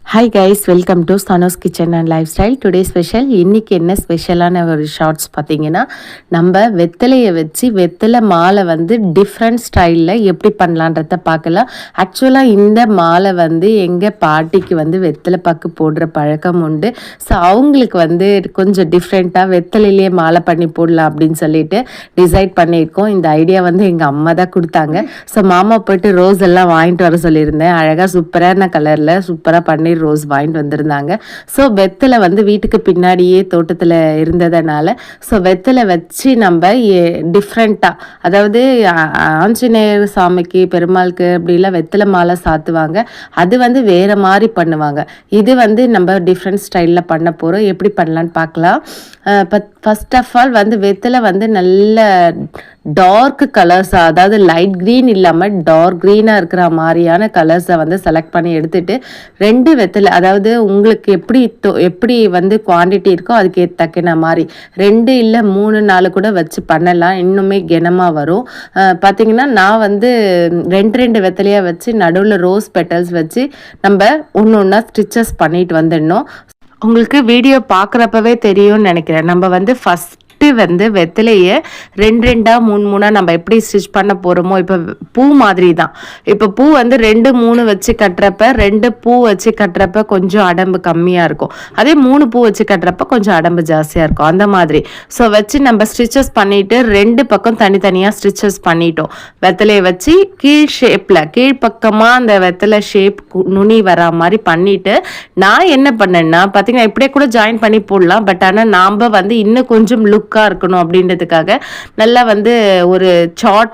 Hi guys, welcome to Sanos kitchen and lifestyle. Today special. இன்றைக்கி என்ன ஸ்பெஷலான ஒரு ஷார்ட்ஸ் பார்த்தீங்கன்னா, நம்ம வெத்தலையை வச்சு வெத்தலை மாலை வந்து டிஃப்ரெண்ட் ஸ்டைலில் எப்படி பண்ணலான்றத பார்க்கலாம். ஆக்சுவலாக இந்த மாலை வந்து எங்கள் பாட்டிக்கு வந்து வெத்தலை பாக்கு போடுற பழக்கம் உண்டு. ஸோ அவங்களுக்கு வந்து கொஞ்சம் டிஃப்ரெண்ட்டாக வெத்தலையிலேயே மாலை பண்ணி போடலாம் அப்படின்னு சொல்லிட்டு டிசைட் பண்ணியிருக்கோம். இந்த ஐடியா வந்து எங்கள் அம்மா தான் கொடுத்தாங்க. ஸோ மாமா போய்ட்டு ரோஸ் எல்லாம் வாங்கிட்டு வர சொல்லியிருந்தேன். அழகாக சூப்பரான கலரில் சூப்பராக பண்ணி ரோஸ் வாங்கிட்டு வந்திருந்தாங்க. ஸோ வெத்தலை வந்து வீட்டுக்கு பின்னாடியே தோட்டத்தில் இருந்ததுனால ஸோ வெத்தலை வச்சு நம்ம டிஃப்ரெண்ட்டாக, அதாவது ஆஞ்சநேயர் சாமிக்கு பெருமாளுக்கு அப்படிலாம் வெத்தலை மாலை சாத்துவாங்க. அது வந்து வேறு மாதிரி பண்ணுவாங்க. இது வந்து நம்ம டிஃப்ரெண்ட் ஸ்டைலில் பண்ண போகிறோம். எப்படி பண்ணலான்னு பார்க்கலாம். ஃபர்ஸ்ட் ஆஃப் ஆல் வந்து வெத்தலை வந்து நல்ல டார்க் கலர்ஸாக, அதாவது லைட் க்ரீன் இல்லாமல் டார்க் க்ரீனாக இருக்கிற மாதிரியான கலர்ஸை வந்து செலக்ட் பண்ணி எடுத்துகிட்டு 2 வெத்தலை, அதாவது உங்களுக்கு எப்படி வந்து குவான்டிட்டி இருக்கோ அதுக்கு தக்கின மாதிரி 2 இல்லை 3 4 கூட வச்சு பண்ணலாம். இன்னுமே கனமாக வரும். பார்த்திங்கன்னா நான் வந்து 2 வெத்தலையாக வச்சு நடுவில் ரோஸ் பெட்டல்ஸ் வச்சு நம்ம ஒன்று ஒன்றா ஸ்டிச்சஸ் பண்ணிட்டு வந்துடணும். உங்களுக்கு வீடியோ பார்க்குறப்பவே தெரியும்னு நினைக்கிறேன். நம்ம வந்து ஃபஸ்ட்டு வந்து வெத்தலையை 2 3 நம்ம எப்படி ஸ்டிச் பண்ண போகிறோமோ, இப்போ பூ மாதிரி தான். இப்போ பூ வந்து 2 3 வச்சு கட்டுறப்ப 2 பூ வச்சு கட்டுறப்ப கொஞ்சம் அடம்பு கம்மியாக இருக்கும். அதே 3 பூ வச்சு கட்டுறப்ப கொஞ்சம் அடம்பு ஜாஸ்தியாக இருக்கும். அந்த மாதிரி ஸோ வச்சு நம்ம ஸ்டிச்சஸ் பண்ணிவிட்டு 2 பக்கம் தனித்தனியாக ஸ்டிச்சஸ் பண்ணிட்டோம். வெத்தலையை வச்சு கீழ்ப்பக்கமாக அந்த வெத்தலை ஷேப் நுனி வரா மாதிரி பண்ணிவிட்டு நான் என்ன பண்ணேன்னா பார்த்தீங்கன்னா இப்படியே கூட ஜாயின் பண்ணி போடலாம். பட் ஆனால் நாம் வந்து இன்னும் கொஞ்சம் லுக்காக இருக்கணும் அப்படின்றதுக்காக நல்லா வந்து ஒரு சார்ட்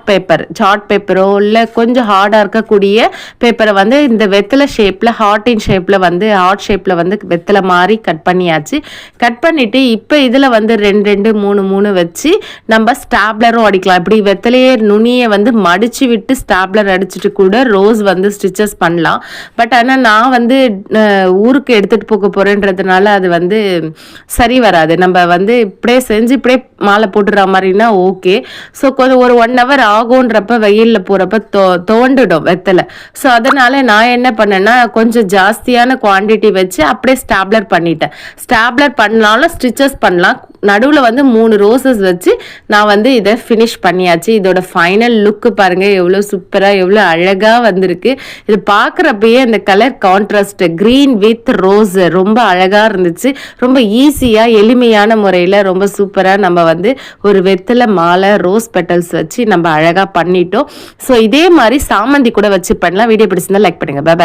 பேப்பரோ இல்லை கொஞ்சம் ஹார்டாக இருக்கக்கூடிய பேப்பரை வந்து இந்த வெத்தலை ஷேப்பில் ஹார்ட் ஷேப்பில் வந்து வெத்தலை மாதிரி கட் பண்ணியாச்சு. கட் பண்ணிவிட்டு இப்போ இதில் வந்து 2 3 வச்சு நம்ம ஸ்டாப்லரும் அடிக்கலாம். இப்படி வெத்தலையே நுனியை வந்து மடித்து விட்டு ஸ்டாப்லர் அடிச்சுட்டு கூட ரோஸ் வந்து ஸ்டிச்சஸ் பண்ணலாம். பட் ஆனால் நான் வந்து ஊருக்கு எடுத்துகிட்டு போக போகிறேன்றதுனால அது வந்து சரி வராது. நம்ம வந்து இப்படியே செஞ்சு இப்படியே மாலை போட்டுற மாதிரினா ஓகே. ஸோ கொஞ்சம் ஒரு 1 hour ஆகுன்றப்ப வெயிலில் போகிறப்ப தோண்டுடும் வெத்தலை. ஸோ அதனால் நான் என்ன பண்ணேன்னா கொஞ்சம் ஜாஸ்தியான குவான்டிட்டி வச்சு அப்படியே ஸ்டாப்லர் பண்ணிட்டேன். ஸ்டாப்லர் பண்ணாலும் ஸ்டிச்சஸ் பண்ணலாம். நடுவில் வந்து 3 ரோசஸ் வச்சு நான் வந்து இதை ஃபினிஷ் பண்ணியாச்சு. இதோட ஃபைனல் லுக்கு பாருங்கள், எவ்வளோ சூப்பராக எவ்வளோ அழகாக வந்திருக்கு. இது பார்க்குறப்பயே அந்த colour contrast green with rose ரொம்ப அழகாக இருந்துச்சு. ரொம்ப ஈஸியாக எளிமையான முறையில் ரொம்ப சூப்பராக நம்ம வந்து ஒரு வெத்தலை மாலை ரோஸ் பெட்டல்ஸ் வச்சு நம்ம அழகாக பண்ணிட்டோம். ஸோ இதே மாதிரி சாமந்தி கூட வச்சு பண்ணலாம். வீடியோ பிடிச்சிருந்தா லைக் பண்ணுங்கள். பாய்.